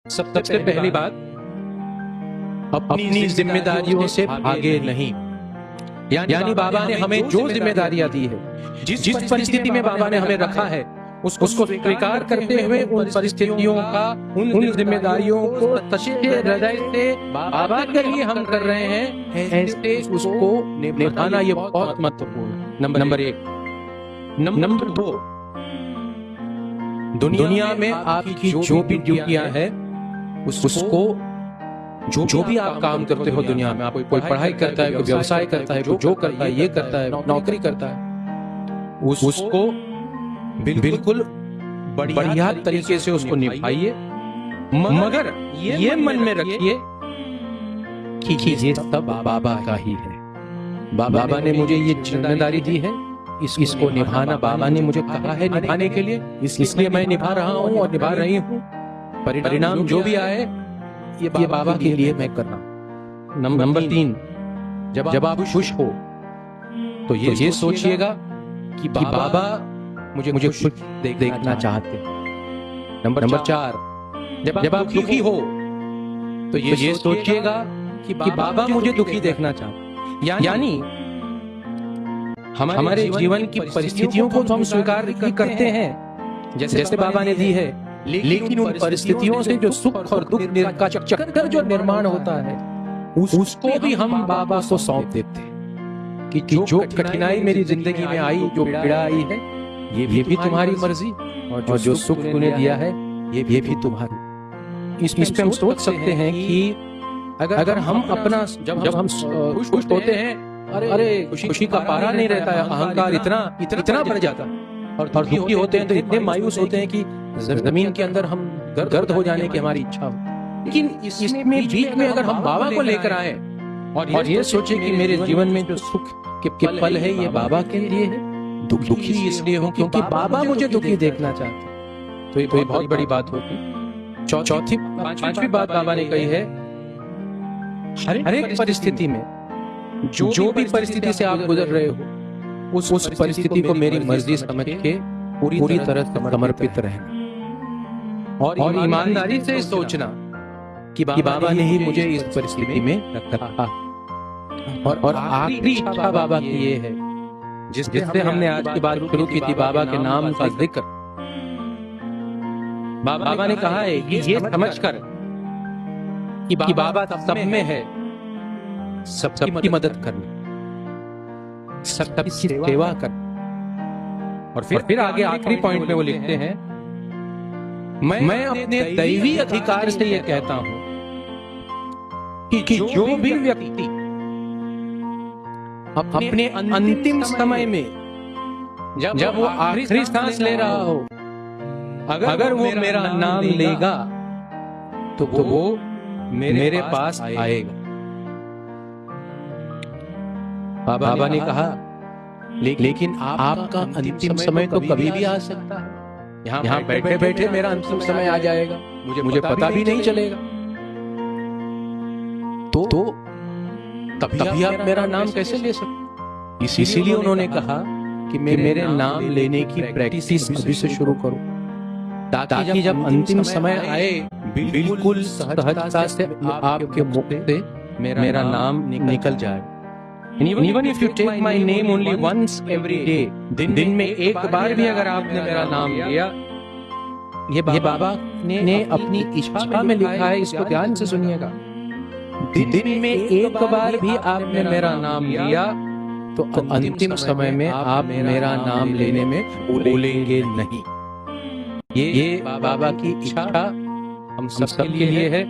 सबसे पहली बात, अपनी जिम्मेदारियों से भागे नहीं। यानी बाबा ने हमें जो जिम्मेदारियां दी है, जिस परिस्थिति में बाबा ने हमें रखा है, उसको स्वीकार करते हुए उन परिस्थितियों का, उन जिम्मेदारियों को सच्चे हृदय से बाबा के लिए हम कर रहे हैं, ऐसे उसको निभाना ये बहुत महत्वपूर्ण। नंबर एक। नंबर दो, दुनिया में आपकी जो भी ड्यूटियां है, उसको जो भी आप काम करते हो दुनिया में, आप कोई पढ़ाई करता है, कोई व्यवसाय करता है, कोई जो करता है, ये करता है, नौकरी करता है, उसको बिल्कुल बढ़िया तरीके से उसको निभाइए, मगर ये मन में रखिए कि ये सब बाबा का ही है। बाबा ने मुझे ये जिम्मेदारी दी है, इसको निभाना बाबा ने मुझे कहा है निभाने के लिए, इसलिए मैं निभा रहा हूँ और निभा रही हूँ। परिणाम जो भी आए ये बाबा के लिए मैं कर रहा हूँ। नंबर तीन, जब आप खुश हो तो ये सोचिएगा कि बाबा मुझे खुश देखना चाहते हैं। नंबर चार, जब आप दुखी हो तो ये सोचिएगा कि बाबा मुझे दुखी देखना चाहते हैं। यानी हमारे जीवन की परिस्थितियों को तो हम स्वीकार करते हैं जैसे बाबा ने दी है, लेकिन उन परिस्थितियों से जो सुख और दुख का चक्कर जो निर्माण होता है, उसको भी हम बाबा को सौंप देते हैं कि जो कठिनाई मेरी जिंदगी में आई, जो पीड़ा आई है, ये भी तुम्हारी मर्जी, और जो सुख तूने दिया है ये भी तुम्हारी। इस पे हम सोच सकते हैं कि अगर हम अपना जब हम खुश होते हैं, अरे खुशी का पारा नहीं रहता है, अहंकार इतना बढ़ जाता है, और दुखी होते हैं तो इतने मायूस होते हैं कि जमीन के अंदर हम गर्द हो जाने की हमारी इच्छा हो। लेकिन इसमें बीच में अगर हम बाबा को लेकर आए और ये सोचे कि मेरे जीवन में जो सुख के पल है ये बाबा के लिए है, दुखी इसलिए हो क्योंकि बाबा मुझे दुखी देखना चाहते हैं, तो ये बहुत बड़ी बात होगी। पांचवी बात बाबा ने कही है, हर एक परिस्थिति में जो भी परिस्थिति से आप गुजर रहे हो, उस परिस्थिति को मेरी मर्जी समझ के पूरी तरह समर्पित रहना, और ईमानदारी से सोचना कि बाबा ने ही मुझे इस परिस्थिति में रखा। और आखिरी इच्छा बाबा की ये है, जिससे हमने आज की बात शुरू की थी, बाबा के नाम का जिक्र। बाबा ने कहा है कि ये समझकर कि बाबा सब में है, सबकी मदद करनी, सबकी सेवा करनी। और फिर आगे आखिरी पॉइंट में वो लिखते हैं, मैं अपने दैवी अधिकार से ये कहता हूं कि जो भी व्यक्ति अपने अंतिम समय में जब वो आखिरी सांस ले रहा हो, अगर वो मेरा नाम लेगा तो वो मेरे पास आएगा। बाबा ने कहा, लेकिन आपका अंतिम समय तो कभी भी आ सकता है। यहाँ बैठे बैठे मेरा अंतिम समय आ जाएगा, मुझे पता भी नहीं चलेगा, तो तभी आप मेरा नाम कैसे ले सकते? इसीलिए उन्होंने कहा कि मेरे नाम लेने की प्रैक्टिस अभी से शुरू करो, ताकि जब अंतिम समय आए बिल्कुल सहजता से आपके मुख से मेरा नाम निकल जाए। Even if you take my name only once every day, दिन में एक बार भी अगर आपने मेरा नाम लिया, ये बाबा ने अपनी इच्छा में लिखा है, इसको ध्यान से सुनिएगा। दिन में एक बार भी आपने मेरा नाम लिया तो अंतिम समय में आप मेरा नाम लेने में भूलेंगे नहीं। ये बाबा की इच्छा हम सबके लिए है।